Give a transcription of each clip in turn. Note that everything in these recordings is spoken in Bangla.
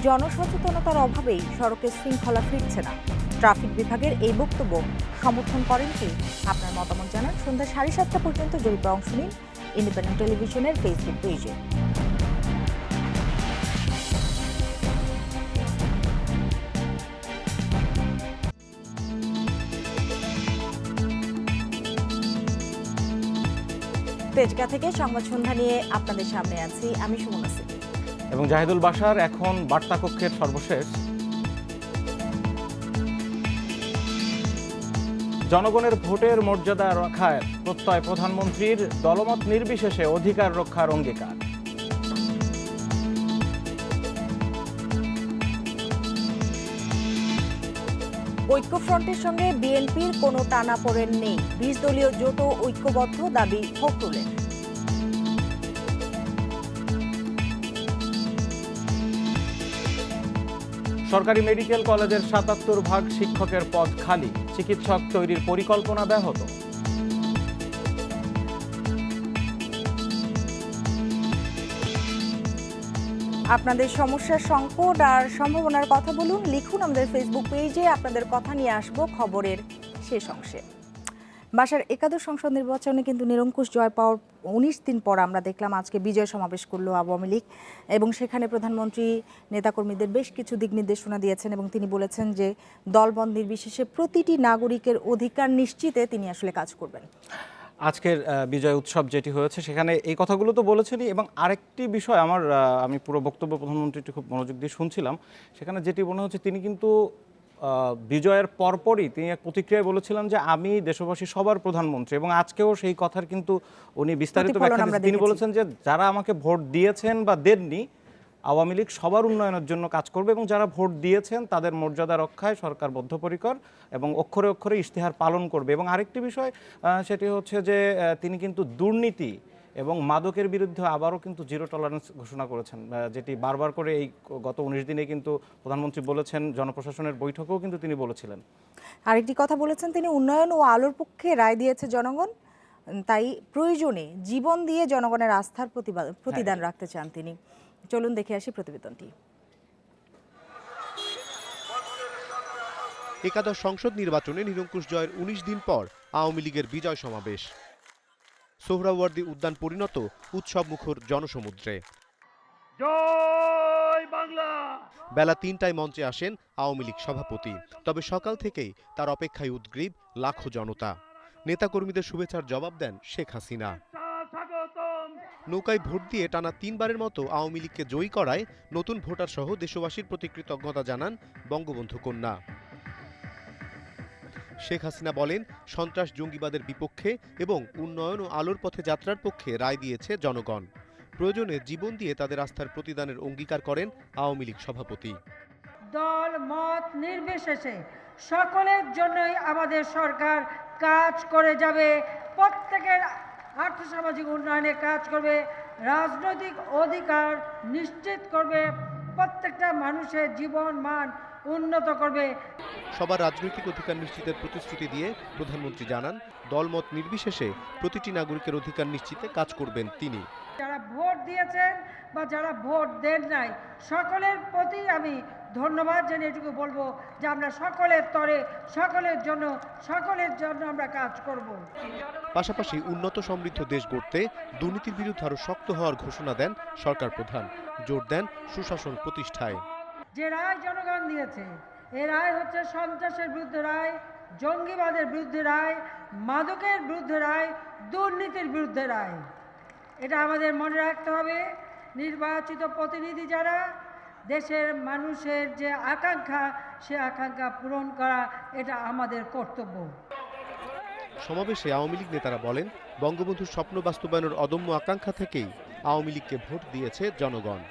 জনসচেতনতার অভাবেই সড়কে শৃঙ্খলা ফিরছে না। ট্রাফিক বিভাগের এই বক্তব্য সমর্থন করেন কি? আপনার মতামত জানান সন্ধ্যা 7:30 পর্যন্ত জরিপে অংশ নিন ইন্ডিপেন্ডেন্ট টেলিভিশনের ফেসবুক পেজে। তেজগাঁ থেকে সংবাদ সন্ধ্যা নিয়ে আপনাদের সামনে আছি আমি সুমনা সিদ্দিকী এবং জাহিদুল বাশার। এখন বার্তা কক্ষের সর্বশেষ জনগণের ভোটের মর্যাদা রক্ষায় প্রত্যয় প্রধানমন্ত্রীর, দলমত নির্বিশেষে অধিকার রক্ষার অঙ্গীকার। ঐক্যফ্রন্টের সঙ্গে বিএনপির কোনো টানাপোড়েন নেই, 20 দলীয় জোটও ঐক্যবদ্ধ, দাবি ফখরুলের। সরকারি মেডিকেল কলেজের ৭৭% শিক্ষকের পদ খালি, চিকিৎসক তৈরির পরিকল্পনা ব্যাহত। আপনাদের সমস্যার সংকট আর সম্ভাবনার কথা বলুন, লিখুন আমাদের ফেসবুক পেজে। আপনাদের কথা নিয়ে আসবো খবরের শেষ অংশে। বাসার একাদশ সংসদ নির্বাচনে কিন্তু নিরঙ্কুশ জয় পাওয়ার 19 দিন পর আমরা দেখলাম আজকে বিজয় সমাবেশ করলো আওয়ামী লীগ, এবং সেখানে প্রধানমন্ত্রী নেতাকর্মীদের বেশ কিছু দিক নির্দেশনা দিয়েছেন এবং তিনি বলেছেন যে দলবন্ধ নির্বিশেষে প্রতিটি নাগরিকের অধিকার নিশ্চিতে তিনি আসলে কাজ করবেন। আজকের বিজয় উৎসব যেটি হয়েছে সেখানে এই কথাগুলো তো বলেছেনই, এবং আরেকটি বিষয় আমি পুরো বক্তব্য প্রধানমন্ত্রীটি খুব মনোযোগ দিয়ে শুনছিলাম। সেখানে যেটি মনে হচ্ছে তিনি কিন্তু বিজয়ের পরপরই তিনি এক প্রতিক্রিয়ায় বলেছিলেন যে আমি দেশবাসী সবার প্রধানমন্ত্রী, এবং আজকেও সেই কথার কিন্তু উনি বিস্তারিত ব্যাখ্যা দিয়েছেন। তিনি বলেছেন যে যারা আমাকে ভোট দিয়েছেন বা দেননি, আওয়ামী লীগ সবার উন্নয়নের জন্য কাজ করবে, এবং যারা ভোট দিয়েছেন তাদের মর্যাদা রক্ষায় সরকার বদ্ধপরিকর এবং অক্ষরে অক্ষরে ইশতেহার পালন করবে। এবং আরেকটি বিষয় সেটি হচ্ছে যে তিনি কিন্তু দুর্নীতি এবং মাদকের বিরুদ্ধে আবারও কিন্তু জিরো টলারেন্স ঘোষণা করেছেন, যেটি বারবার করে এই গত 19 দিনে কিন্তু প্রধানমন্ত্রী বলেছেন। জনপ্রশাসনের বৈঠকেও কিন্তু তিনি বলেছিলেন। আরেকটি কথা বলেছেন তিনি, উন্নয়ন ও আলোর পক্ষে রায় দিয়েছে জনগণ, তাই প্রয়োজনে জীবন দিয়ে জনগণের আস্থার প্রতিদান রাখতে চান তিনি। চলুন দেখে আসি প্রতিবেদনটি। একাদশ সংসদ নির্বাচনে নিরঙ্কুশ জয়ের 19 দিন পর আওয়ামী লীগের বিজয় সমাবেশ। সোহরাওয়ার্দী উদ্যান পরিণত উৎসব মুখর জনসমুদ্রে। বেলা 3টায় মঞ্চে আসেন আওয়ামী লীগ সভাপতি। তবে সকাল থেকেই তার অপেক্ষায় উদ্গ্রীব লাখো জনতা। নেতাকর্মীদের শুভেচ্ছার জবাব দেন শেখ হাসিনা। নৌকায় ভোট দিয়ে টানা 3বারের মতো আওয়ামী লীগকে জয়ী করায় নতুন ভোটার সহ দেশবাসীর প্রতি কৃতজ্ঞতা জানান বঙ্গবন্ধু কন্যা। শেখ হাসিনা বলেন, সন্ত্রাস জঙ্গিবাদের বিপক্ষে এবং উন্নয়ন ও আলোর পথে যাত্রার পক্ষে রায় দিয়েছে জনগণ। প্রয়োজনে জীবন দিয়ে তাদের আস্থার প্রতিদানের অঙ্গীকার করেন আওয়ামী লীগ সভাপতি। দল মত নির্বিশেষে সকলের জন্যই আমাদের সরকার কাজ করে যাবে, প্রত্যেকের আর্থসামাজিক উন্নয়নে কাজ করবে, রাজনৈতিক অধিকার নিশ্চিত করবে, প্রত্যেকটা মানুষের জীবন মান উন্নত করবে। সবার রাজনৈতিক অধিকার নিশ্চিতের প্রতিশ্রুতি দিয়ে প্রধানমন্ত্রী জানান, দলমত নির্বিশেষে প্রতিটি নাগরিকের অধিকার নিশ্চিতে কাজ করবেন তিনি। যারা ভোট দিয়েছেন বা যারা ভোট দেন নাই, সকলের প্রতি আমি ধন্যবাদ জানিয়ে এটুকু বলবো যে আমরা সকলের তরে সকলের জন্য আমরা কাজ করব। পাশাপাশি উন্নত সমৃদ্ধ দেশ গড়তে দুর্নীতির বিরুদ্ধে আরো শক্ত হওয়ার ঘোষণা দেন সরকার প্রধান। জোর দেন সুশাসন প্রতিষ্ঠায়। যে রায় জনগণ দিয়েছে, এ রায় হচ্ছে সন্ত্রাসের বিরুদ্ধে রায়, জঙ্গিবাদের বিরুদ্ধে রায়, মাদকের বিরুদ্ধে রায়, দুর্নীতির বিরুদ্ধে রায়। এটা আমাদের মনে রাখতে হবে। নির্বাচিত প্রতিনিধি যারা, দেশের মানুষের যে আকাঙ্ক্ষা, সে আকাঙ্ক্ষা পূরণ করা এটা আমাদের কর্তব্য। সমাবেশে আওয়ামী লীগ নেতারা বলেন, বঙ্গবন্ধুর স্বপ্ন বাস্তবায়নের অদম্য আকাঙ্ক্ষা থেকেই আওয়ামী লীগকে ভোট দিয়েছে জনগণ।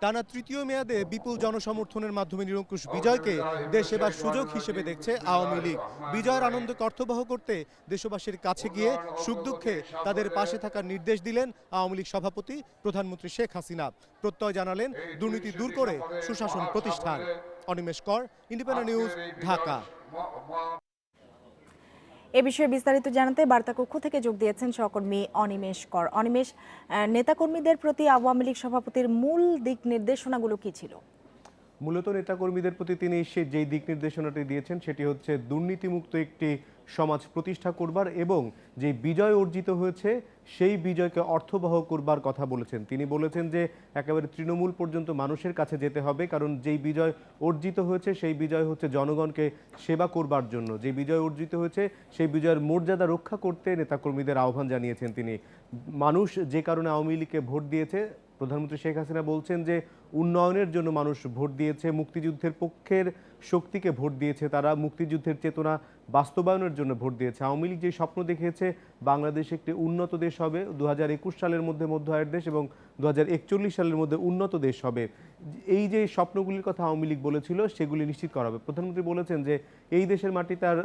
টানা তৃতীয় মেয়াদে বিপুল জনসমর্থনের মাধ্যমে নিরঙ্কুশ বিজয়কে দেশ সেবার সুযোগ হিসেবে দেখছে আওয়ামী লীগ। বিজয়ের আনন্দকে অর্থবহ করতে দেশবাসীর কাছে গিয়ে সুখ দুঃখে তাদের পাশে থাকার নির্দেশ দিলেন আওয়ামী লীগ সভাপতি প্রধানমন্ত্রী শেখ হাসিনা। প্রত্যয় জানালেন দুর্নীতি দূর করে সুশাসন প্রতিষ্ঠান। অনিমেষ কর, ইন্ডিপেন্ডেন্ট নিউজ, ঢাকা। এ বিষয়ে বিস্তারিত জানাতে বার্তা কক্ষ থেকে যোগ দিয়েছেন সহকর্মী অনিমেষ কর। অনিমেষ, নেতাকর্মীদের প্রতি আওয়ামী লীগ সভাপতির মূল দিক নির্দেশনাগুলো কি ছিল? মূলত নেতাকর্মীদের প্রতি তিনি যেই দিক নির্দেশনাটি দিয়েছেন সেটি হচ্ছে দুর্নীতিমুক্ত একটি সমাজ প্রতিষ্ঠা করবার এবং যে বিজয় অর্জিত হয়েছে সেই বিজয়কে অর্থবহ করবার কথা বলেছেন। তিনি বলেছেন যে একেবারে তৃণমূল পর্যন্ত মানুষের কাছে যেতে হবে, কারণ যেই বিজয় অর্জিত হয়েছে সেই বিজয় হচ্ছে জনগণকে সেবা করবার জন্য। যে বিজয় অর্জিত হয়েছে সেই বিজয়ের মর্যাদা রক্ষা করতে নেতাকর্মীদের আহ্বান জানিয়েছেন তিনি। মানুষ যে কারণে আওয়ামী লীগকে ভোট দিয়েছে, প্রধানমন্ত্রী শেখ হাসিনা বলছেন যে উন্নয়নের জন্য মানুষ ভোট দিয়েছে, মুক্তিযুদ্ধের পক্ষের শক্তিকে ভোট দিয়েছে, তারা মুক্তিযুদ্ধের চেতনা বাস্তবায়নের জন্য ভোট দিয়েছে। আওয়ামী লীগ যে স্বপ্ন দেখিয়েছে বাংলাদেশ একটি উন্নত দেশ হবে, 2021 সালের মধ্যে মধ্য আয়ের দেশ এবং 2041 সালের মধ্যে উন্নত দেশ হবে, এই যে স্বপ্নগুলির কথা আওয়ামী লীগ বলেছিল সেগুলি নিশ্চিত করা হবে। প্রধানমন্ত্রী বলেছেন যে এই দেশের মাটিতে আর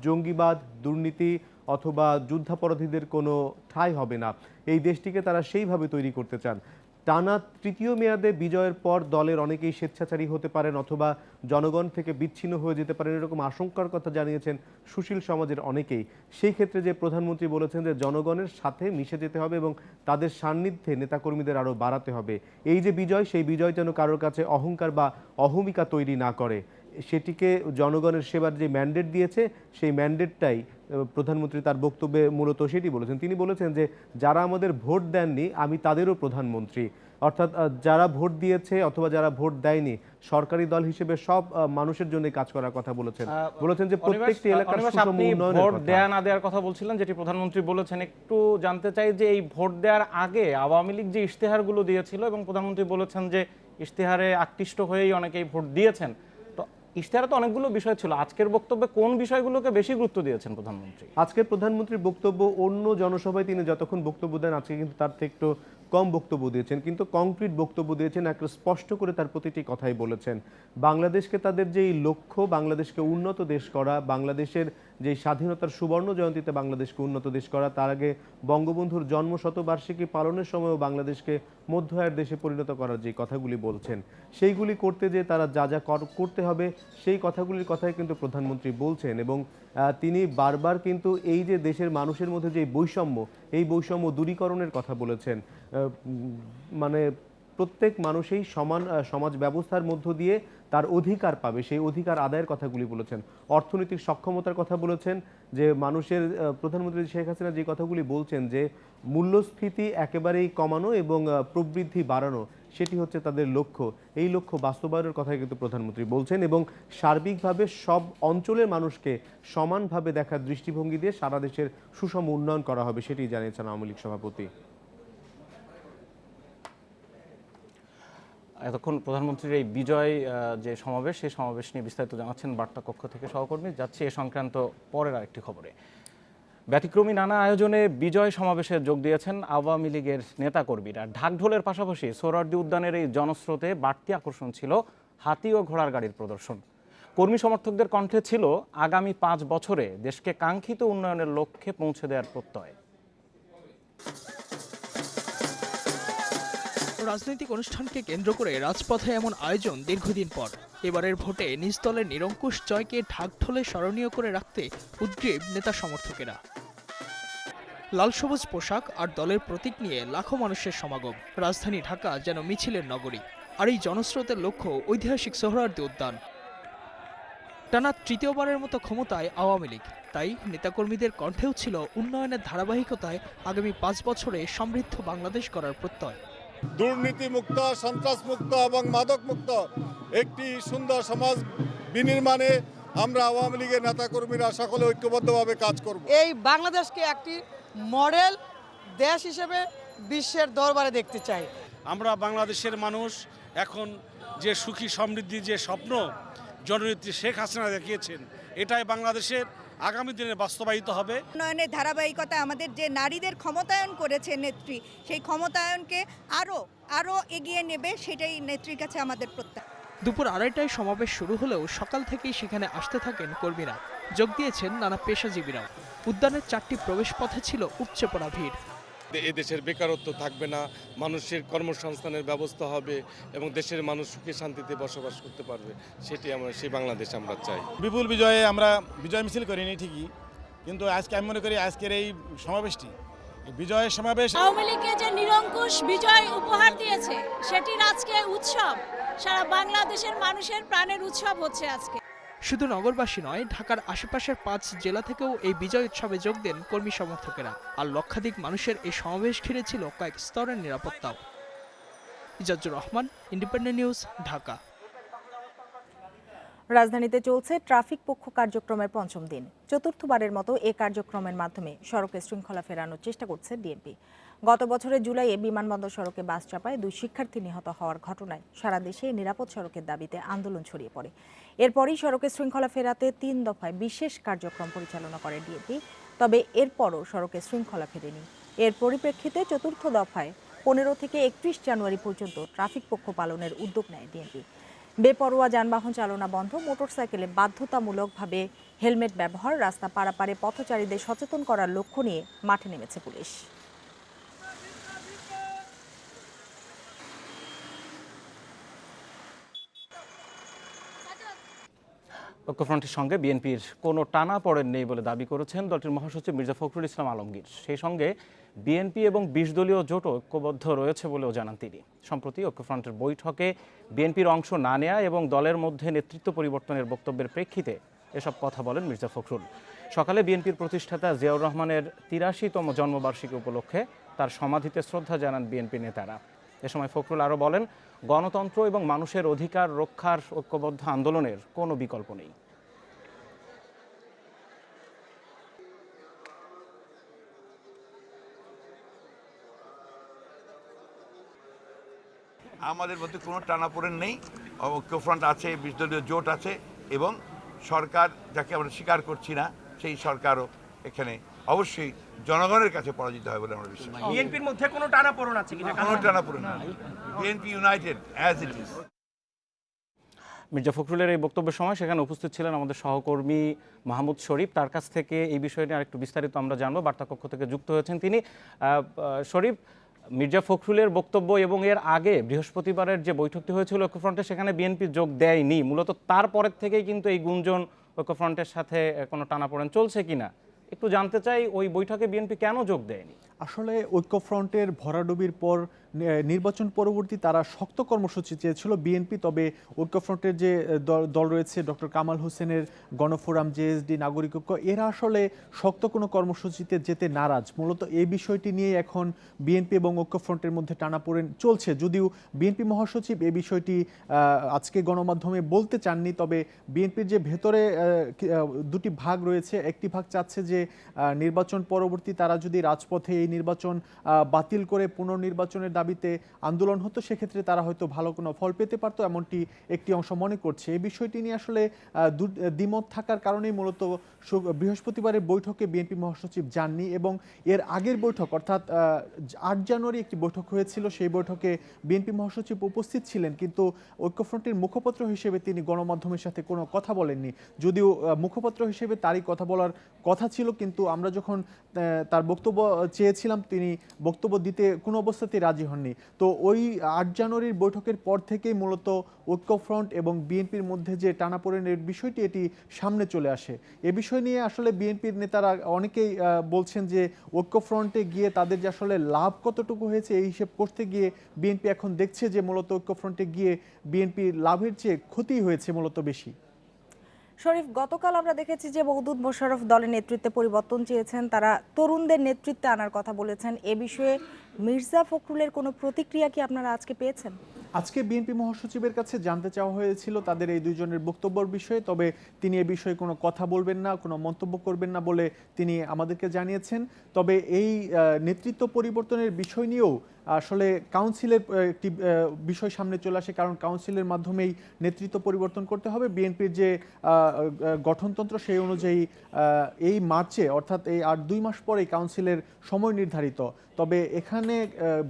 জঙ্গিবাদ, দুর্নীতি অথবা যুদ্ধাপরাধীদের কোনো ঠাঁই হবে না। এই দেশটিকে তারা সেইভাবে তৈরি করতে চান। টানা তৃতীয় মেয়াদে বিজয়ের পর দলের অনেকেই স্বেচ্ছাচারী হতে পারেন অথবা জনগণ থেকে বিচ্ছিন্ন হয়ে যেতে পারেন, এরকম আশঙ্কার কথা জানিয়েছেন সুশীল সমাজের অনেকেই। সেই ক্ষেত্রে যে প্রধানমন্ত্রী বলেছেন যে জনগণের সাথে মিশে যেতে হবে এবং তাদের সান্নিধ্যে নেতাকর্মীদের আরও বাড়াতে হবে। এই যে বিজয়, সেই বিজয় যেন কারোর কাছে অহংকার বা অহমিকা তৈরি না করে, সেটিকে জনগণের সেবার যে ম্যান্ডেট দিয়েছে সেই ম্যান্ডেটটাই প্রধানমন্ত্রী তার বক্তব্যে মূলত সেটি বলেছেন। তিনি বলেছেন যে যারা আমাদের ভোট দেননি আমি তাদেরও প্রধানমন্ত্রী, অর্থাৎ যারা ভোট দিয়েছে অথবা যারা ভোট দেয়নি সরকারি দল হিসেবে সব মানুষের জন্য কাজ করার কথা বলেছেন। বলেছেন যে প্রত্যেকটি এলাকার সুষম উন্নয়নের ভোট কথা। দেয়া না দেওয়ার কথা বলছিলেন, যেটি প্রধানমন্ত্রী বলেছেন। একটু জানতে চাই যে এই ভোট দেওয়ার আগে আওয়ামী লীগ যে ইশতেহারগুলো দিয়েছিল এবং প্রধানমন্ত্রী বলেছেন যে ইশতেহারে আকৃষ্ট হয়েই অনেকেই ভোট দিয়েছেন, ইশতেহারে তো অনেকগুলো বিষয় ছিল, আজকের বক্তব্যে কোন বিষয়গুলোকে বেশি গুরুত্ব দিয়েছেন প্রধানমন্ত্রী? আজকের প্রধানমন্ত্রীর বক্তব্য অন্য জনসভায় তিনি যতক্ষণ বক্তব্য দেন আজকে কিন্তু তার থেকে একটু কম বক্তব্য দিয়েছেন, কিন্তু কংক্রিট বক্তব্য দিয়েছেন, একটা স্পষ্ট করে তার প্রতিটি কথাই বলেছেন। বাংলাদেশকে তাদের যেই লক্ষ্য, বাংলাদেশকে উন্নত দেশ করা, বাংলাদেশের যে স্বাধীনতার সুবর্ণ জয়ন্তীতে বাংলাদেশকে উন্নত দেশ করা, তার আগে বঙ্গবন্ধুর জন্মশতবার্ষিকী পালনের সময়ও বাংলাদেশকে মধ্য আয়ের দেশে পরিণত করার যে কথাগুলি বলছেন, সেইগুলি করতে যে তারা যা যা করতে হবে সেই কথাগুলির কথাই কিন্তু প্রধানমন্ত্রী বলছেন। এবং তিনি বারবার কিন্তু এই যে দেশের মানুষের মধ্যে যে বৈষম্য, এই বৈষম্য দূরীকরণের কথা বলেছেন। মানে প্রত্যেক মানুষই সমান সমাজ ব্যবস্থার মধ্য দিয়ে তার অধিকার পাবে, সেই অধিকার আদায়ের কথাগুলি বলেছেন। অর্থনৈতিক সক্ষমতার কথা বলেছেন, যে মানুষের প্রধানমন্ত্রী শেখ হাসিনা যে কথাগুলি বলছেন যে মূল্যস্ফীতি একেবারেই কমানো এবং প্রবৃদ্ধি বাড়ানো, সেটি হচ্ছে তাদের লক্ষ্য। এই লক্ষ্য বাস্তবায়নের কথাই কিন্তু প্রধানমন্ত্রী বলছেন এবং সার্বিকভাবে সব অঞ্চলের মানুষকে সমানভাবে দেখার দৃষ্টিভঙ্গি দিয়ে সারা দেশের সুষম উন্নয়ন করা হবে, সেটি জানিয়েছেন আওয়ামী লীগ সভাপতি। এতক্ষণ প্রধানমন্ত্রীর এই বিজয় যে সমাবেশ, সেই সমাবেশ নিয়ে বিস্তারিত জানাচ্ছেন বার্তা কক্ষ থেকে সহকর্মী। যাচ্ছে এ সংক্রান্ত পরের আরেকটি খবরে। ব্যতিক্রমী নানা আয়োজনে বিজয় সমাবেশে যোগ দিয়েছেন আওয়ামী লীগের নেতাকর্মীরা। ঢাকঢোলের পাশাপাশি সোহরাওয়ার্দী উদ্যানের এই জনস্রোতে বাড়তি আকর্ষণ ছিল হাতি ও ঘোড়ার গাড়ির প্রদর্শন। কর্মী সমর্থকদের কণ্ঠে ছিল আগামী 5 বছরে দেশকে কাঙ্ক্ষিত উন্নয়নের লক্ষ্যে পৌঁছে দেওয়ার প্রত্যয়। রাজনৈতিক অনুষ্ঠানকে কেন্দ্র করে রাজপথে এমন আয়োজন দীর্ঘদিন পর। এবারের ভোটে নিজ দলের নিরঙ্কুশ জয়কে ঢাকঢোলে স্মরণীয় করে রাখতে উদ্গ্রীব নেতা সমর্থকেরা। লাল সবুজ পোশাক আর দলের প্রতীক নিয়ে লাখো মানুষের সমাগম। রাজধানী ঢাকা যেন মিছিলের নগরী, আর এই জনস্রোতের লক্ষ্য ঐতিহাসিক সোহরাওয়ার্দী উদ্যান। টানা তৃতীয়বারের মতো ক্ষমতায় আওয়ামী লীগ, তাই নেতাকর্মীদের কণ্ঠেও ছিল উন্নয়নের ধারাবাহিকতায় আগামী 5 বছরে সমৃদ্ধ বাংলাদেশ গড়ার প্রত্যয়। দুর্নীতিমুক্ত, সন্ত্রাসমুক্ত এবং মাদকমুক্ত একটি সুন্দর সমাজ বিনির্মাণে আমরা আওয়ামী লীগের নেতাকর্মীরা সকলে ঐক্যবদ্ধভাবে কাজ করব। এই বাংলাদেশকে একটি মডেল দেশ হিসেবে বিশ্বের দরবারে দেখতে চাই। আমরা বাংলাদেশের মানুষ এখন যে সুখী সমৃদ্ধি যে স্বপ্ন জননেত্রী শেখ হাসিনা দেখিয়েছেন, এটাই বাংলাদেশের আগামী দিনে বাস্তবায়িত হবে। উন্নয়নের ধারাবাহিকতা আমাদের যে নারীদের ক্ষমতায়ন করেছে নেত্রী, সেই ক্ষমতায়নকে আরো এগিয়ে নেবে, সেটাই নেত্রীর কাছে আমাদের প্রত্যাশা। দুপুর 2:30টায় সমাবেশ শুরু হলেও সকাল থেকেই সেখানে আসতে থাকেন কর্মীরা। যোগ দিয়েছেন নানা পেশাজীবীরাও। উদ্যানের 4টি প্রবেশ পথে ছিল উপচে পড়া ভিড়। এদেশের বেকারত্ব থাকবে না, মানুষের কর্মসংস্থানের ব্যবস্থা হবে এবং দেশের মানুষ সুখে শান্তিতে বসবাস করতে পারবে, সেটি আমরা সেই বাংলাদেশ আমরা চাই। বিপুল বিজয়ে আমরা বিজয় মিছিল করিনি ঠিকই, কিন্তু আজকে আমি মনে করি আজকের এই সমাবেশটি বিজয়ের সমাবেশ। আওয়ামী লীগকে যে নিরঙ্কুশ বিজয় উপহার দিয়েছে সেটির আজকে উৎসব, সারা বাংলাদেশের মানুষের প্রাণের উৎসব হচ্ছে আজকে। শুধু নগরবাসী নয়, ঢাকার আশেপাশের 5 জেলা থেকেও এই বিজয় উৎসবে যোগ দেন কর্মী সমর্থকেরা। আর লক্ষাধিক মানুষের এই সমাবেশ ঘিরে ছিল কয়েক স্তরের নিরাপত্তাও। Ijazur Rahman, independent News, Dhaka. রাজধানীতে চলছে ট্রাফিক পক্ষ কার্যক্রমের পঞ্চম দিন। চতুর্থবারের মতো এ কার্যক্রমের মাধ্যমে সড়কে শৃঙ্খলা ফেরানোর চেষ্টা করছে বিএনপি। গত বছরের জুলাইয়ে বিমানবন্দর সড়কে বাস চাপায় 2 শিক্ষার্থী নিহত হওয়ার ঘটনায় সারা দেশে নিরাপদ সড়কের দাবিতে আন্দোলন ছড়িয়ে পড়ে। এরপরই সড়কে শৃঙ্খলা ফেরাতে 3 দফায় বিশেষ কার্যক্রম পরিচালনা করে বিএনপি। তবে এরপরও সড়কে শৃঙ্খলা ফেরেনি। এর পরিপ্রেক্ষিতে চতুর্থ দফায় 15 থেকে 31 জানুয়ারি পর্যন্ত ট্রাফিক পক্ষ পালনের উদ্যোগ নেয় বিএনপি। বেপরোয়া যানবাহন চালনা বন্ধ, মোটরসাইকেলে বাধ্যতামূলকভাবে হেলমেট ব্যবহার, রাস্তা পারাপারে পথচারীদের সচেতন করার লক্ষ্য নিয়ে মাঠে নেমেছে পুলিশ। ঐক্যফ্রন্টের সঙ্গে বিএনপির কোনো টানাপোড়েন নেই বলে দাবি করেছেন দলটির মহাসচিব মির্জা ফখরুল ইসলাম আলমগীর। সেই সঙ্গে বিএনপি এবং 20 দলীয় জোটও ঐক্যবদ্ধ রয়েছে বলেও জানান তিনি। সম্প্রতি ঐক্যফ্রন্টের বৈঠকে বিএনপির অংশ না নেয়া এবং দলের মধ্যে নেতৃত্ব পরিবর্তনের বক্তব্যের প্রেক্ষিতে এসব কথা বলেন মির্জা ফখরুল। সকালে বিএনপির প্রতিষ্ঠাতা জিয়াউর রহমানের 83তম জন্মবার্ষিকী উপলক্ষে তার সমাধিতে শ্রদ্ধা জানান বিএনপি নেতারা। এ সময় ফখরুল আরও বলেন, গণতন্ত্র এবং মানুষের অধিকার রক্ষার ঐক্যবদ্ধ আন্দোলনের কোনো বিকল্প নেই। আমাদের মধ্যে কোনো টানাপোড়েন নেই। ঐক্যফ্রন্ট আছে, 20 দলীয় জোট আছে এবং সরকার যাকে আমরা স্বীকার করছি না, সেই সরকারও এখানে অবশ্যই জনগণের কাছে পরাজিত হয় বলে আমরা বিশ্বাস করি। বিএনপির মধ্যে কোনো টানাপোড়েন আছে কিনা? কোনো টানাপোড়েন নেই। BNP united as it is. Mirza ফখরুলের এই বক্তব্যের সময় সেখানে উপস্থিত ছিলেন আমাদের সহকর্মী মাহমুদ শরীফ। তার কাছ থেকে এই বিষয় নিয়ে আরেকটু বিস্তারিত আমরা জানবো। বার্তাকক্ষ থেকে যুক্ত হয়েছেন তিনি। শরীফ, মির্জা ফখরুলের বক্তব্য এবং এর আগে বৃহস্পতিবারের যে বৈঠকটি হয়েছিল ঐক্যফ্রন্টে, সেখানে বিএনপি যোগ দেয়নি। মূলত তারপরের থেকেই কিন্তু এই গুঞ্জন ঐক্যফ্রন্টের সাথে কোনো টানাপোড়েন চলছে কিনা একটু জানতে চাই। ওই বৈঠকে বিএনপি কেন যোগ দেয়নি? আসলে ঐক্যফ্রন্টের ভরাডুবির পর নির্বাচন পরবর্তী তারা শক্ত কর্মসূচি চেয়েছিল বিএনপি। তবে ঐক্যফ্রন্টের যে দল রয়েছে, ডক্টর কামাল হোসেনের গণফোরাম, জেএসডি, নাগরিক ঐক্য, এরা আসলে শক্ত কোনো কর্মসূচিতে যেতে নারাজ। মূলত এই বিষয়টি নিয়ে এখন বিএনপি এবং ঐক্যফ্রন্টের মধ্যে টানাপোড়েন চলছে। যদিও বিএনপি মহাসচিব এই বিষয়টি আজকে গণমাধ্যমে বলতে চাননি। তবে বিএনপির যে ভেতরে দুটি ভাগ রয়েছে, একটি ভাগ চাচ্ছে যে নির্বাচন পরবর্তী তারা যদি রাজপথে এই নির্বাচন বাতিল করে পুনর্নির্বাচনের দাবিতে আন্দোলন হতো, সেক্ষেত্রে তারা হয়তো ভালো কোনো ফল পেতে পারতো, এমনটি একটি অংশ মনে করছে। এই বিষয়টি নিয়ে আসলে দ্বিমত থাকার কারণেই মূলত বৃহস্পতিবারের বৈঠকে বিএনপি মহাসচিব যাননি। এবং এর আগের বৈঠক অর্থাৎ 8 জানুয়ারি একটি বৈঠক হয়েছিল, সেই বৈঠকে বিএনপি মহাসচিব উপস্থিত ছিলেন, কিন্তু ঐক্যফ্রন্টের মুখপাত্র হিসেবে তিনি গণমাধ্যমের সাথে কোনো কথা বলেননি। যদিও মুখপাত্র হিসেবে তারই কথা বলার কথা ছিল, কিন্তু আমরা যখন তার বক্তব্য চেয়েছিলাম তিনি বক্তব্য দিতে কোনো অবস্থাতেই রাজি হননি। তো ওই 8 জানুয়ারির বৈঠকের পর থেকেই মূলত ঐক্যফ্রন্ট এবং বিএনপির মধ্যে যে টানাপোড়েনের বিষয়টি এটি সামনে চলে আসে। এ বিষয় নিয়ে আসলে বিএনপির নেতারা অনেকেই বলছেন যে ঐক্যফ্রন্টে গিয়ে তাদের যে আসলে লাভ কতটুকু হয়েছে এই হিসেব করতে গিয়ে বিএনপি এখন দেখছে যে মূলত ঐক্যফ্রন্টে গিয়ে বিএনপির লাভের চেয়ে ক্ষতি হয়েছে মূলত বেশি। শরীফ, গতকাল আমরা দেখেছি যে মওদুদ মোশাররফ দলের নেতৃত্বে পরিবর্তন চেয়েছেন, তারা তরুণদের নেতৃত্বে আনার কথা বলেছেন। এ বিষয়ে মির্জা ফখরুলের কোনো প্রতিক্রিয়া কি আপনারা আজকে পেয়েছেন? আজকে বিএনপি মহাসচিবের কাছে জানতে চাওয়া হয়েছিল তাদের এই দুইজনের বক্তব্যের বিষয়ে, তবে তিনি এ বিষয়ে কোনো কথা বলবেন না, কোনো মন্তব্য করবেন না বলে তিনি আমাদেরকে জানিয়েছেন। তবে এই নেতৃত্ব পরিবর্তনের বিষয় নিয়েও আসলে কাউন্সিলের একটি বিষয় সামনে চলে আসে, কারণ কাউন্সিলের মাধ্যমেই নেতৃত্ব পরিবর্তন করতে হবে। বিএনপির যে গঠনতন্ত্র সেই অনুযায়ী এই মার্চে অর্থাৎ এই আর 2 মাস পরেই কাউন্সিলের সময় নির্ধারিত। তবে এখানে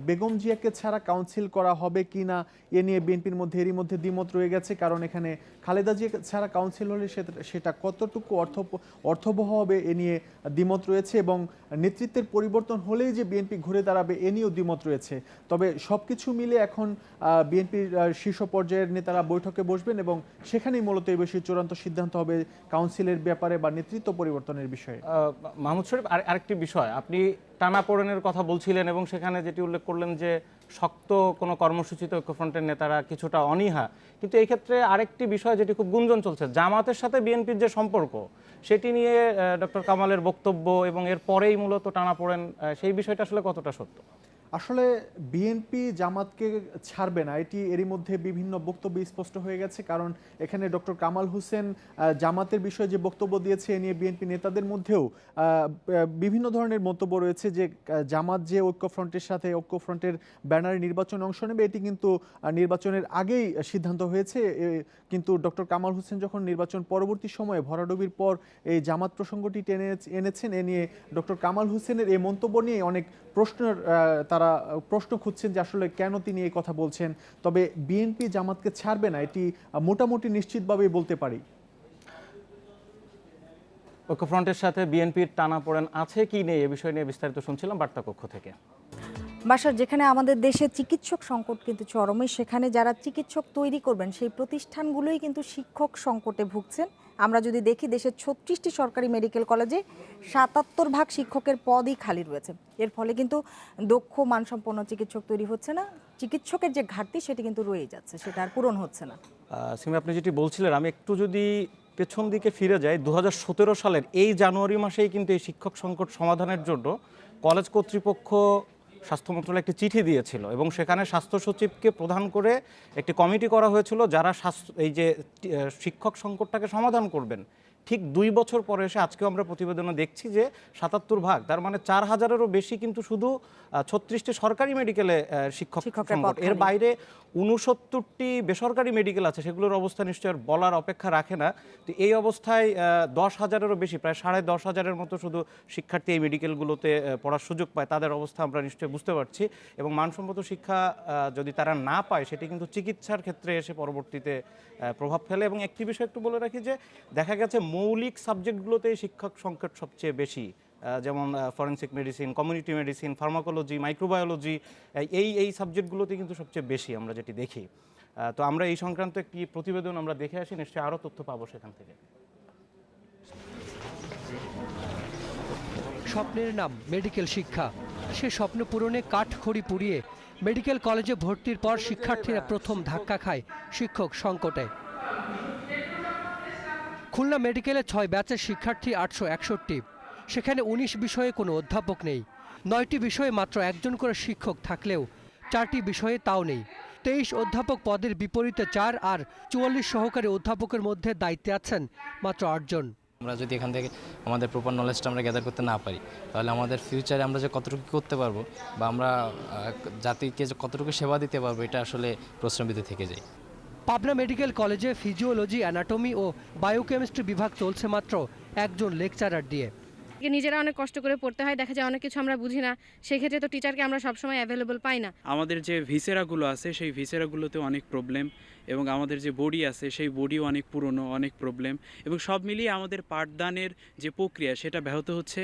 বেগম জিয়াকে ছাড়া কাউন্সিল করা হবে কি না এ নিয়ে বিএনপির মধ্যে এরই মধ্যে দ্বিমত রয়ে গেছে, কারণ এখানে খালেদা জিয়া ছাড়া কাউন্সিল হলে সেটা কতটুকু অর্থবহ হবে এ নিয়ে দ্বিমত রয়েছে, এবং নেতৃত্বের পরিবর্তন হলেই যে বিএনপি ঘুরে দাঁড়াবে এ নিয়েও দ্বিমত রয়েছে। তবে সবকিছু মিলে এখন বিএনপির শীর্ষ পর্যায়ের নেতারা বৈঠকে বসবেন এবং সেখানেই মূলত এই বিষয়ে চূড়ান্ত সিদ্ধান্ত হবে কাউন্সিলের ব্যাপারে বা নেতৃত্ব পরিবর্তনের বিষয়ে। মাহমুদ শরীফ, আরেকটি বিষয়, আপনি টানাপোড়েনের কথা বলছিলেন এবং সেখানে যেটি উল্লেখ করলেন যে শক্ত কোনো কর্মসূচিতে ঐক্যফ্রন্টের নেতারা কিছুটা অনীহা, কিন্তু এই ক্ষেত্রে আরেকটি বিষয় যেটি খুব গুঞ্জন চলছে, জামাতের সাথে বিএনপির যে সম্পর্ক সেটি নিয়ে ডক্টর কামালের বক্তব্য এবং এর পরেই মূলত টানাপোড়েন, সেই বিষয়টা আসলে কতটা সত্য? আসলে বিএনপি জামাতকে ছাড়বে না, এটি এরই মধ্যে বিভিন্ন বক্তব্য স্পষ্ট হয়ে গেছে। কারণ এখানে ডক্টর কামাল হোসেন জামাতের বিষয়ে যে বক্তব্য দিয়েছে এ নিয়ে বিএনপি নেতাদের মধ্যেও বিভিন্ন ধরনের মন্তব্য রয়েছে যে জামাত যে ঐক্যফ্রন্টের সাথে ঐক্যফ্রন্টের ব্যানারে নির্বাচনে অংশ নেবে এটি কিন্তু নির্বাচনের আগেই সিদ্ধান্ত হয়েছে। কিন্তু ডক্টর কামাল হোসেন যখন নির্বাচন পরবর্তী সময়ে ভরাডুবির পর এই জামাত প্রসঙ্গটি টেনে এনেছেন, এ নিয়ে ডক্টর কামাল হোসেনের এই মন্তব্য নিয়ে অনেক তারা প্রশ্ন খুঁজছেন যে আসলে কেন তিনি এই কথা বলছেন। তবে বিএনপি জামাতকে ছাড়বে না, এটি মোটামুটি নিশ্চিতভাবেই বলতে পারি। ঐক্যফ্রন্টের সাথে বিএনপির টানাপোড়েন আছে কি নেই এ বিষয় নিয়ে বিস্তারিত শুনছিলাম বার্তা কক্ষ থেকে। বাসার, যেখানে আমাদের দেশে চিকিৎসক সংকট কিন্তু চরমে, সেখানে যারা চিকিৎসক তৈরি করবেন সেই প্রতিষ্ঠানগুলোই কিন্তু শিক্ষক সংকটে ভুগছেন। আমরা যদি দেখি দেশের 36টি সরকারি মেডিকেল কলেজে 77% শিক্ষকের পদই খালি রয়েছে। এর ফলে কিন্তু দক্ষ মানসম্পন্ন চিকিৎসক তৈরি হচ্ছে না, চিকিৎসকের যে ঘাটতি সেটি কিন্তু রয়েই যাচ্ছে, সেটা আর পূরণ হচ্ছে না। সিমি, আপনি যেটি বলছিলেন আমি একটু যদি পেছন দিকে ফিরে যাই, 2017 সালের এই জানুয়ারি মাসেই কিন্তু এই শিক্ষক সংকট সমাধানের জন্য কলেজ কর্তৃপক্ষ স্বাস্থ্য মন্ত্রণালয় একটি চিঠি দিয়েছিল এবং সেখানে স্বাস্থ্য সচিবকে প্রধান করে একটি কমিটি করা হয়েছিল যারা এই যে শিক্ষক সংকটটাকে সমাধান করবেন। ঠিক 2 বছর পরে এসে আজকেও আমরা প্রতিবেদনে দেখছি যে 77%, তার মানে 4000-এরও বেশি কিন্তু শুধু 36টি সরকারি মেডিকেলে শিক্ষক সংকট। এর বাইরে 69টি বেসরকারি মেডিকেল আছে, সেগুলোর অবস্থা নিশ্চয় আর বলার অপেক্ষা রাখে না। তো এই অবস্থায় 10,000-এরও বেশি, প্রায় 10,500-এর মতো শুধু শিক্ষার্থী এই মেডিকেলগুলোতে পড়ার সুযোগ পায়। তাদের অবস্থা আমরা নিশ্চয়ই বুঝতে পারছি এবং মানসম্মত শিক্ষা যদি তারা না পায় সেটি কিন্তু চিকিৎসার ক্ষেত্রে এসে পরবর্তীতে প্রভাব ফেলে। এবং একটি বিষয় একটু বলে রাখি যে দেখা গেছে মৌলিক সাবজেক্টগুলোতে শিক্ষক সংকট সবচেয়ে বেশি, যেমন forensic medicine, community medicine, pharmacology, microbiology, এই সাবজেক্টগুলোতে কিন্তু সবচেয়ে বেশি আমরা যেটি দেখি। তো আমরা এই সংক্রান্ত একটি প্রতিবেদন আমরা দেখে আসি, নিশ্চয়ই আরও তথ্য পাবো সেখান থেকে। স্বপ্নের নাম মেডিকেল শিক্ষা, সে স্বপ্ন পূরণে কাঠখড়ি পুড়িয়ে মেডিকেল কলেজে ভর্তির পর শিক্ষার্থীরা প্রথম ধাক্কা খায় শিক্ষক সংকটে। খুলনা মেডিকেলে 6 ব্যাচের শিক্ষার্থী 861, সেখানে 19 বিষয়ে কোনো অধ্যাপক নেই। 9টি বিষয়ে মাত্র একজন করে শিক্ষক থাকলেও 4টি বিষয়ে তাও নেই। 23 অধ্যাপক পদের বিপরীতে 4 আর 44 সহকারী অধ্যাপকের মধ্যে দায়িত্বে আছেন মাত্র 8 জন। আমরা যদি এখান থেকে আমাদের প্রপার নলেজটা আমরা গ্যাদার করতে না পারি তাহলে আমাদের ফিউচারে আমরা যে কতটুকু করতে পারবো বা আমরা জাতিকে যে কতটুকু সেবা দিতে পারবো এটা আসলে প্রশ্নবিদ্ধ থেকে যায়। পাবনা মেডিকেল কলেজে ফিজিওলজি, অ্যানাটমি ও বায়োকেমিস্ট্রি বিভাগ চলছে মাত্র একজন লেকচারার দিয়ে। নিজেরা অনেক কষ্ট করে পড়তে হয়, দেখা যায় অনেক কিছু আমরা বুঝি না, সেক্ষেত্রে তো টিচারকে আমরা সবসময় অ্যাভেলেবল পাই না। আমাদের যে ভিসেরাগুলো আছে সেই ভিসেরাগুলোতে অনেক প্রবলেম এবং আমাদের যে বডি আছে সেই বডিও অনেক পুরনো, অনেক প্রবলেম এবং সব মিলিয়ে আমাদের পাঠদানের যে প্রক্রিয়া সেটা ব্যাহত হচ্ছে।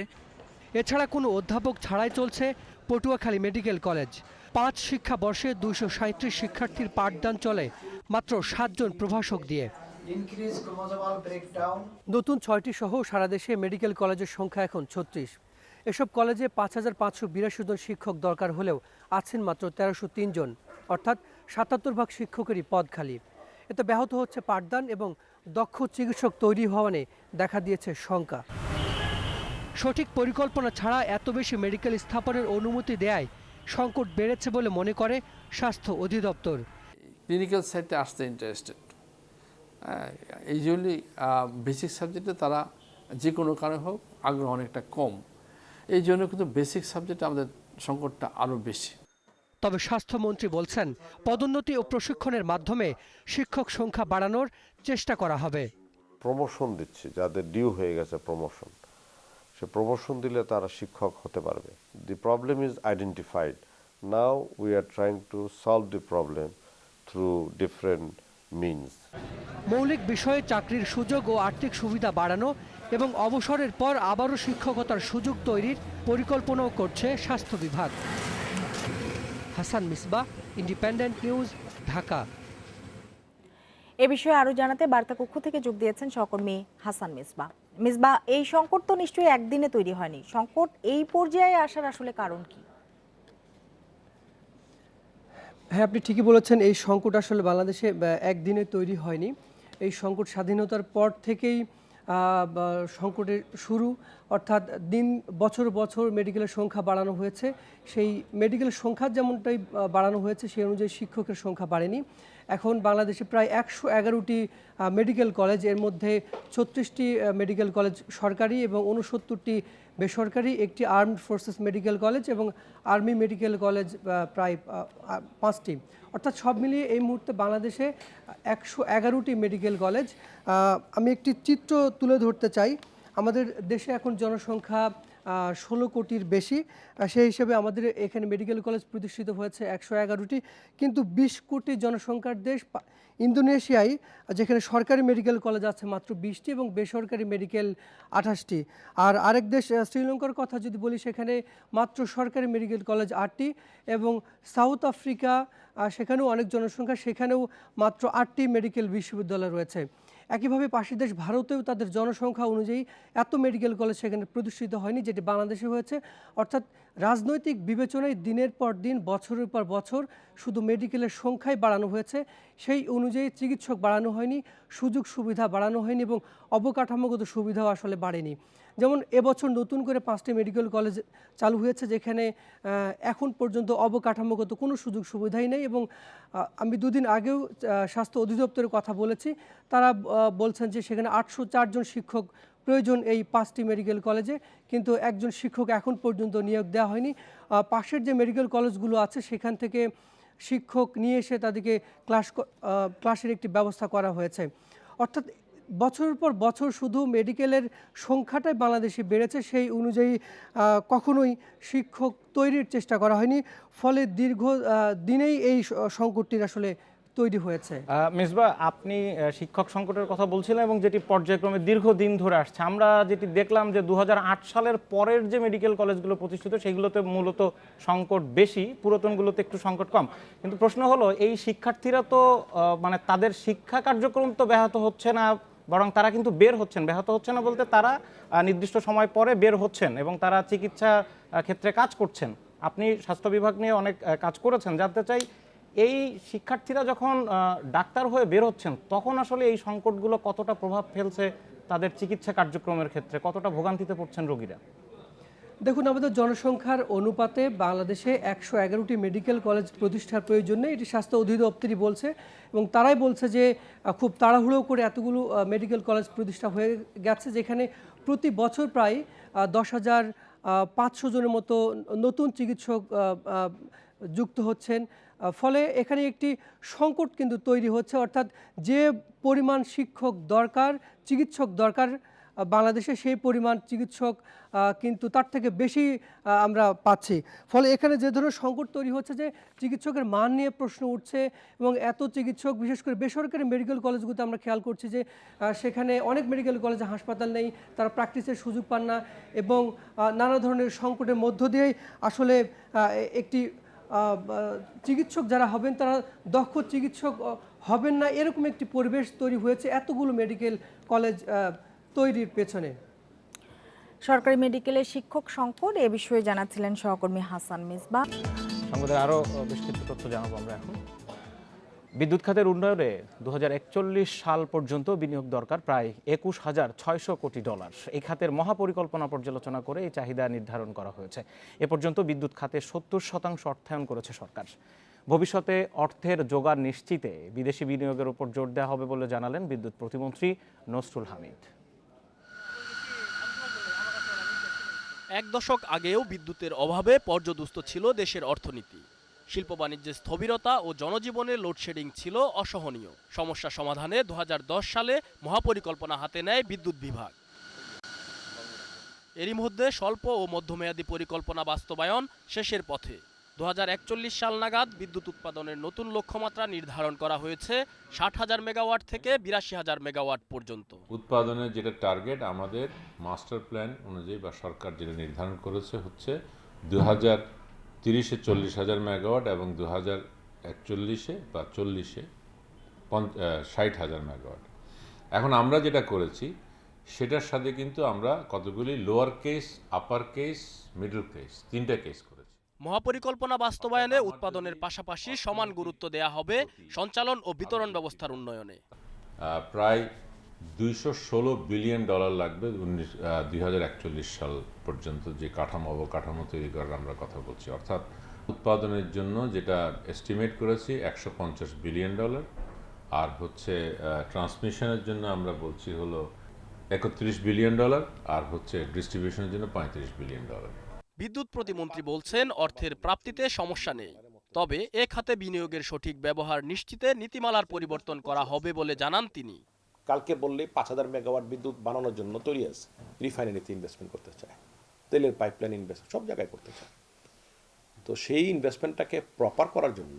এছাড়া কোনো অধ্যাপক ছাড়াই চলছে পটুয়াখালী মেডিকেল কলেজ। 5 শিক্ষাবর্ষে 237 শিক্ষার্থীর পাঠদান চলে মাত্র 7 জন প্রভাষক দিয়ে। নতুন 6টি সহ সারা দেশে মেডিকেল কলেজের সংখ্যা এখন 36। এসব কলেজে 5582 জন শিক্ষক দরকার হলেও আছেন মাত্র 1303 জন, অর্থাৎ 77% শিক্ষকেরই পদ খালি। এতে ব্যাহত হচ্ছে পাঠদান এবং দক্ষ চিকিৎসক তৈরি হওয়া নিয়ে দেখা দিয়েছে শঙ্কা। সঠিক পরিকল্পনা ছাড়া এত বেশি মেডিকেল স্থাপনের অনুমতি দেয়ায় সংকট বেড়েছে বলে মনে করে স্বাস্থ্য অধিদপ্তর। ক্লিনিক্যাল সাইডে আসতে ইন্টারেস্টেড, এই জন্যই বেসিক সাবজেক্টে তারা যে কোনো কারণে হোক আগ্রহ অনেকটা কম, এই জন্য কিন্তু বেসিক সাবজেক্টে আমাদের সংকটটা আরও বেশি। তবে স্বাস্থ্যমন্ত্রী বলছেন পদোন্নতি ও প্রশিক্ষণের মাধ্যমে শিক্ষক সংখ্যা বাড়ানোর চেষ্টা করা হবে। প্রমোশন দিচ্ছি, যাদের ডিউ হয়ে গেছে প্রমোশন, সে প্রমোশন দিলে তারা শিক্ষক হতে পারবে। The problem is identified, now we are trying to solve the problem through different means. মৌলিক বিষয়ে চাকরির সুযোগ ও আর্থিক সুবিধা বাড়ানো এবং অবসরের পর আবারও শিক্ষকতার সুযোগ তৈরির পরিকল্পনাও করছে স্বাস্থ্য বিভাগ। Hasan Misbah, Independent News, Dhaka. এ বিষয়ে আরও জানাতে বার্তা কক্ষ থেকে যোগ দিয়েছেন সহকর্মী হাসান মিসবাহ। মিসবাহ, এই সংকট তো নিশ্চয়ই একদিনে তৈরি হয়নি, সংকট এই পর্যায়ে আসার আসলে কারণ কি? হ্যাঁ, আপনি ঠিকই বলেছেন, এই সংকট আসলে বাংলাদেশে একদিনে তৈরি হয়নি। এই সংকট স্বাধীনতার পর থেকেই সংকটের শুরু, অর্থাৎ বছর বছর মেডিকেলের সংখ্যা বাড়ানো হয়েছে। সেই মেডিকেলের সংখ্যা যেমনটাই বাড়ানো হয়েছে সেই অনুযায়ী শিক্ষকের সংখ্যা বাড়েনি। এখন বাংলাদেশে প্রায় 111টি মেডিকেল কলেজ, এর মধ্যে 36টি মেডিকেল কলেজ সরকারি এবং 69টি বেসরকারি, একটি আর্মড ফোর্সেস মেডিকেল কলেজ এবং আর্মি মেডিকেল কলেজ প্রায় 5টি। অর্থাৎ সব মিলিয়ে এই মুহূর্তে বাংলাদেশে 111টি মেডিকেল কলেজ। আমি একটি চিত্র তুলে ধরতে চাই। আমাদের দেশে এখন জনসংখ্যা 16 কোটির বেশি, সেই হিসেবে আমাদের এখানে মেডিকেল কলেজ প্রতিষ্ঠিত হয়েছে 111টি, কিন্তু 20 কোটি জনসংখ্যার দেশ ইন্দোনেশিয়ায়, যেখানে সরকারি মেডিকেল কলেজ আছে মাত্র 20টি এবং বেসরকারি মেডিকেল 28টি। আর আরেক দেশ শ্রীলঙ্কার কথা যদি বলি, সেখানে মাত্র সরকারি মেডিকেল কলেজ 8টি, এবং সাউথ আফ্রিকা, সেখানেও অনেক জনসংখ্যা, সেখানেও মাত্র 8টি মেডিকেল বিশ্ববিদ্যালয় রয়েছে। একইভাবে পাশের দেশ ভারতেও তাদের জনসংখ্যা অনুযায়ী এত মেডিকেল কলেজ সেখানে প্রতিষ্ঠিত হয়নি, যেটি বাংলাদেশে হয়েছে। অর্থাৎ রাজনৈতিক বিবেচনায় দিনের পর দিন, বছরের পর বছর শুধু মেডিকেলের সংখ্যাই বাড়ানো হয়েছে, সেই অনুযায়ী চিকিৎসক বাড়ানো হয়নি, সুযোগ সুবিধা বাড়ানো হয়নি এবং অবকাঠামোগত সুবিধাও আসলে বাড়েনি। যেমন এবছর নতুন করে 5টি মেডিকেল কলেজ চালু হয়েছে, যেখানে এখন পর্যন্ত অবকাঠামোগত কোনো সুযোগ সুবিধাই নেই। এবং আমি দুদিন আগেও স্বাস্থ্য অধিদপ্তরের কথা বলেছি, তারা বলছেন যে সেখানে 804 জন শিক্ষক প্রয়োজন এই 5টি মেডিকেল কলেজে, কিন্তু একজন শিক্ষক এখন পর্যন্ত নিয়োগ দেওয়া হয়নি। পাশের যে মেডিকেল কলেজগুলো আছে সেখান থেকে শিক্ষক নিয়ে এসে তাদেরকে ক্লাসের একটি ব্যবস্থা করা হয়েছে। অর্থাৎ বছরের পর বছর শুধু মেডিকেলের সংখ্যাটাই বাংলাদেশে বেড়েছে, সেই অনুযায়ী কখনোই শিক্ষক তৈরির চেষ্টা করা হয়নি। ফলে দীর্ঘ দিনেই এই সংকটটির আসলে তৈরি হয়েছে। মিসবাহ, আপনি শিক্ষক সংকটের কথা বলছিলেন এবং যেটি পর্যায়ক্রমে দীর্ঘদিন ধরে আসছে। আমরা যেটি দেখলাম যে 2008 সালের পরের যে মেডিকেল কলেজগুলো প্রতিষ্ঠিত সেগুলোতে মূলত সংকট বেশি, পুরাতনগুলোতে একটু সংকট কম। কিন্তু প্রশ্ন হলো, এই শিক্ষার্থীরা তো মানে তাদের শিক্ষা কার্যক্রম তো ব্যাহত হচ্ছে না, বরং তারা কিন্তু বের হচ্ছেন। ব্যাহত হচ্ছে না বলতে তারা নির্দিষ্ট সময় পরে বের হচ্ছেন এবং তারা চিকিৎসা ক্ষেত্রে কাজ করছেন। আপনি স্বাস্থ্য বিভাগ নিয়ে অনেক কাজ করেছেন, জানতে চাই এই শিক্ষার্থীরা যখন ডাক্তার হয়ে বের হচ্ছেন তখন আসলে এই সংকটগুলো কতটা প্রভাব ফেলছে তাদের চিকিৎসা কার্যক্রমের ক্ষেত্রে, কতটা ভোগান্তিতে পড়ছেন রোগীরা? দেখুন, আমাদের জনসংখ্যার অনুপাতে বাংলাদেশে 111টি মেডিকেল কলেজ প্রতিষ্ঠার প্রয়োজন নেই, এটি স্বাস্থ্য অধিদপ্তরই বলছে। এবং তারাই বলছে যে খুব তাড়াহুড়ো করে এতগুলো মেডিকেল কলেজ প্রতিষ্ঠা হয়ে গেছে, যেখানে প্রতি বছর প্রায় 10,500 জনের মতো নতুন চিকিৎসক যুক্ত হচ্ছেন। ফলে এখানে একটি সংকট কিন্তু তৈরি হচ্ছে, অর্থাৎ যে পরিমাণ শিক্ষক দরকার, চিকিৎসক দরকার বাংলাদেশে, সেই পরিমাণ চিকিৎসক কিন্তু তার থেকে বেশি আমরা পাচ্ছি। ফলে এখানে যে ধরনের সংকট তৈরি হচ্ছে যে চিকিৎসকের মান নিয়ে প্রশ্ন উঠছে এবং এত চিকিৎসক, বিশেষ করে বেসরকারি মেডিকেল কলেজগুলোতে আমরা খেয়াল করছি যে সেখানে অনেক মেডিকেল কলেজে হাসপাতাল নেই, তারা প্র্যাকটিসের সুযোগ পান না এবং নানা ধরনের সংকটের মধ্য দিয়েই আসলে একটি চিকিৎসক যারা হবেন তারা দক্ষ চিকিৎসক হবেন না, এরকম একটি পরিবেশ তৈরি হয়েছে এতগুলো মেডিকেল কলেজ তৈরির পেছনে। সরকারি মেডিকেলের শিক্ষক সংকট, এ বিষয়ে জানাচ্ছিলেন সহকর্মী হাসান মিসবাহ। সংবাদের আরও বেশ কিছু তথ্য জানাবো আমরা এখন। বিদ্যুৎ খাতের উন্নয়নে 2041 সাল পর্যন্ত বিনিয়োগ দরকার প্রায় 21,600 কোটি ডলার। এই খাতের মহাপরিকল্পনা পর্যালোচনা করে এই চাহিদা নির্ধারণ করা হয়েছে। এ পর্যন্ত বিদ্যুৎ খাতে 70% অর্থায়ন করেছে সরকার। ভবিষ্যতে অর্থের জোগাড় নিশ্চিতে বিদেশি বিনিয়োগের উপর জোর দেওয়া হবে বলে জানালেন বিদ্যুৎ প্রতিমন্ত্রী নসরুল হামিদ। এক দশক আগেও বিদ্যুতের অভাবে পর্যদুস্ত ছিল দেশের অর্থনীতি। শিল্প বাণিজ্যের স্থবিরতা ও জনজীবনের লোডশেডিং ছিল অসহনীয়। সমস্যা সমাধানে 2010 সালে মহাপরিকল্পনা হাতে নেয় বিদ্যুৎ বিভাগ। এরই মধ্যে স্বল্প ও মধ্যমেয়াদী পরিকল্পনা বাস্তবায়ন শেষের পথে। 2041 সাল নাগাদ বিদ্যুৎ উৎপাদনের নতুন লক্ষ্যমাত্রা নির্ধারণ করা হয়েছে 60,000 মেগাওয়াট থেকে 82,000 মেগাওয়াট পর্যন্ত। উৎপাদনের যেটা টার্গেট আমাদের মাস্টার প্ল্যান অনুযায়ী বা সরকার যেটা নির্ধারণ করেছে হচ্ছে 2030-এ 40,000 মেগাওয়াট এবং 2041-এ বা 40-এ 60,000 মেগাওয়াট। এখন আমরা যেটা করেছি সেটার সাথে কিন্তু আমরা কতগুলি lower case, upper case, middle case, 3টা কেস করেছি। মহাপরিকল্পনা বাস্তবায়নে উৎপাদনের পাশাপাশি সমান গুরুত্ব দেয়া হবে সঞ্চালন ও বিতরণ ব্যবস্থার উন্নয়নে। প্রায় $216 বিলিয়ন লাগবে 2041 সাল পর্যন্ত যে অবকাঠামো তৈরি করার আমরা কথা বলছি, অর্থাৎ উৎপাদনের জন্য যেটা এস্টিমেট করেছি $150 বিলিয়ন, আর হচ্ছে ট্রান্সমিশনের জন্য আমরা বলছি হলো $31 বিলিয়ন, আর হচ্ছে ডিস্ট্রিবিউশনের জন্য $35 বিলিয়ন। বিদ্যুৎ প্রতিমন্ত্রী বলছেন অর্থের প্রাপ্তিতে সমস্যা নেই, তবে এ খাতে বিনিয়োগের সঠিক ব্যবহার নিশ্চিতে নীতিমালার পরিবর্তন করা হবে বলে জানান তিনি। কালকে বললে 5000 মেগাওয়াট বিদ্যুৎ বানানোর জন্য তৈরি আছে, রিফাইনারিতে ইনভেস্টমেন্ট করতে চায়, তেলের পাইপলাইন ইনভেস্ট সব জায়গায় করতে চায়। তো সেই ইনভেস্টমেন্টটাকে প্রপার করার জন্য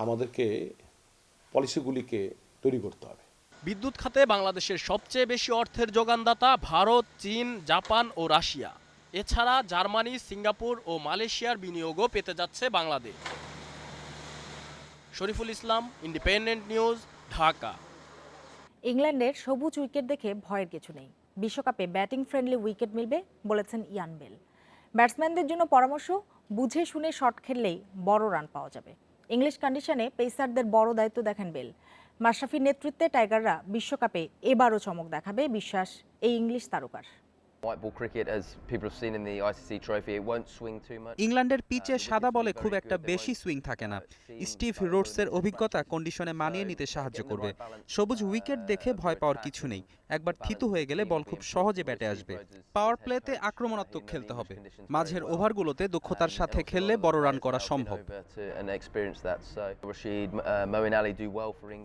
আমাদেরকে পলিসিগুলিকে তৈরি করতে হবে। বিদ্যুৎ খাতে বাংলাদেশের সবচেয়ে বেশি অর্থের যোগানদাতা ভারত, চীন, জাপান ও রাশিয়া। এছাড়া জার্মানি, সিঙ্গাপুর ও মালয়েশিয়ার বিনিয়োগও পেতে যাচ্ছে বাংলাদেশ। Shariful Islam, independent News, Dhaka. ইংল্যান্ডের সবুজ উইকেট দেখে ভয়ের কিছু নেই, বিশ্বকাপে ব্যাটিং ফ্রেন্ডলি উইকেট মিলবে বলেছেন ইয়ান বেল। ব্যাটসম্যানদের জন্য পরামর্শ, বুঝে শুনে শট খেললেই বড় রান পাওয়া যাবে। ইংলিশ কন্ডিশনে পেসারদের বড় দায়িত্ব দেখেন বেল। মাশরাফির নেতৃত্বে টাইগাররা বিশ্বকাপে এবারও চমক দেখাবে, বিশ্বাস এই ইংলিশ তারকার। ইংল্যান্ডের পিচে সাদা বলে খুব একটা বেশি সুইং থাকে না। স্টিভ রোডসের অভিজ্ঞতা কন্ডিশনে মানিয়ে নিতে সাহায্য করবে। সবুজ উইকেট দেখে ভয় পাওয়ার কিছু নেই, একবার থিতু হয়ে গেলে বল খুব সহজে ব্যাটে আসবে। পাওয়ার প্লেতে আক্রমণাত্মক খেলতে হবে, মাঝের ওভারগুলোতে দক্ষতার সাথে খেললে বড় রান করা সম্ভব।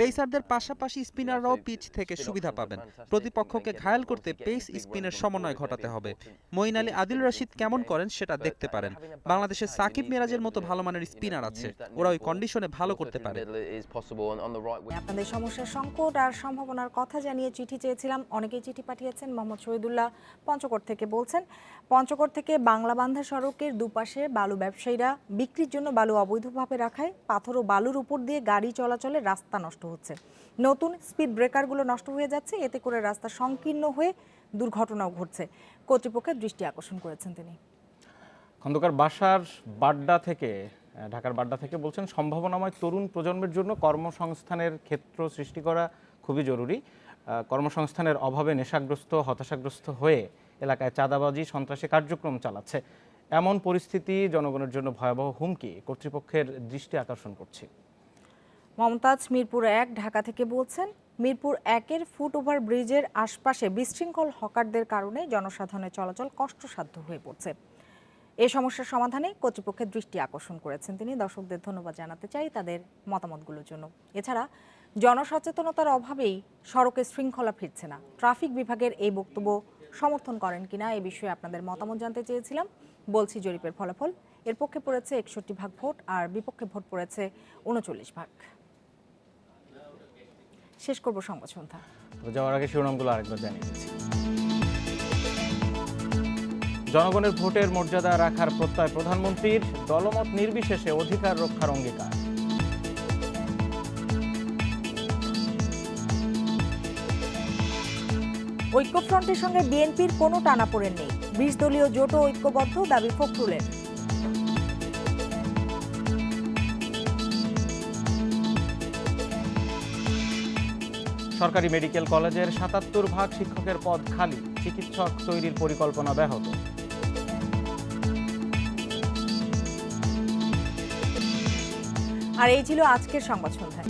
পেসারদের পাশাপাশি স্পিনাররাও পিচ থেকে সুবিধা পাবেন। প্রতিপক্ষকে ঘায়াল করতে পেস স্পিনের সমন্বয় ঘটাতে হবে। মঈন আলী, আদিল রশিদ কেমন করেন সেটা দেখতে পারেন। বাংলাদেশের সাকিব মিরাজের মতো ভালো মানের স্পিনার আছে, ওরা ওই কন্ডিশনে ভালো করতে পারে। আপনাদের সমস্যার সংকট আর সম্ভাবনার কথা জানিয়ে চিঠি চেয়েছিলাম, অনেকেই চিঠি পাঠিয়েছেন। মোহাম্মদ শহীদুল্লাহ পঞ্চগড় থেকে বলছেন, পঞ্চগড় থেকে বাংলাবান্ধা সড়কের দুপাশে বালু ব্যবসায়ীরা বিক্রির জন্য বালু অবৈধভাবে রাখায় পাথর ও বালুর উপর দিয়ে গাড়ি চলাচলে রাস্তা নষ্ট হচ্ছে। নতুন স্পিড ব্রেকারগুলো নষ্ট হয়ে যাচ্ছে, এতে করে রাস্তা সংকীর্ণ হয়ে দুর্ঘটনাও ঘটছে। কর্তৃপক্ষের দৃষ্টি আকর্ষণ করেছেন তিনি। খন্দকার ঢাকার বাড্ডা থেকে বলছেন, সম্ভাবনাময় তরুণ প্রজন্মের জন্য কর্মসংস্থানের ক্ষেত্র সৃষ্টি করা খুবই জরুরি। কর্মসংস্থানের অভাবে নেশাগ্রস্ত, হতাশাগ্রস্ত হয়ে এলাকায় চাঁদাবাজি, সন্ত্রাসী কার্যক্রম চালাচ্ছে। এমন পরিস্থিতি জনগণের জন্য ভয়াবহ হুমকি, কর্তৃপক্ষের দৃষ্টি আকর্ষণ করছি। মমতাজ মিরপুর 1 ঢাকা থেকে বলছেন, মিরপুর 1-এর ফুটওভার ব্রিজের আশপাশে বিশৃঙ্খল হকারদের কারণে জনসাধারণের চলাচল কষ্টসাধ্য হয়ে পড়ছে। এই সমস্যার সমাধানে কর্তৃপক্ষের দৃষ্টি আকর্ষণ করেছেন তিনি। দর্শকদের ধন্যবাদ জানাতে চাই তাদের মতামতগুলোর জন্য। এছাড়া জনসচেতনতার অভাবেই সড়কে শৃঙ্খলা ফিরছে না। ট্রাফিক বিভাগের এই বক্তব্য সমর্থন করেন কিনা এই বিষয়ে আপনাদের মতামত জানতে চেয়েছিলাম। বলছি জরিপের ফলাফল, এর পক্ষে পড়েছে 61 ভোট আর বিপক্ষে ভোট পড়েছে 39 শেষ করব সংবাদ সন্ধ্যা। যাওয়ার আগে শিরোনামগুলো আরেকবার জানিয়ে দিচ্ছি। জনগণের ভোটের মর্যাদা রাখার প্রত্যয় প্রধানমন্ত্রীর, দলমত নির্বিশেষে অধিকার রক্ষার অঙ্গীকার। ঐক্যফ্রন্টের সঙ্গে বিএনপির কোনো টানাপোড়েন নেই, 20 দলীয় জোটও ঐক্যবদ্ধ, দাবি ফখরুলের। সরকারি মেডিকেল কলেজের 77% শিক্ষকের পদ খালি, চিকিৎসক তৈরির পরিকল্পনা ব্যাহত। আর এই ছিল আজকের সংবাদ সন্ধ্যা।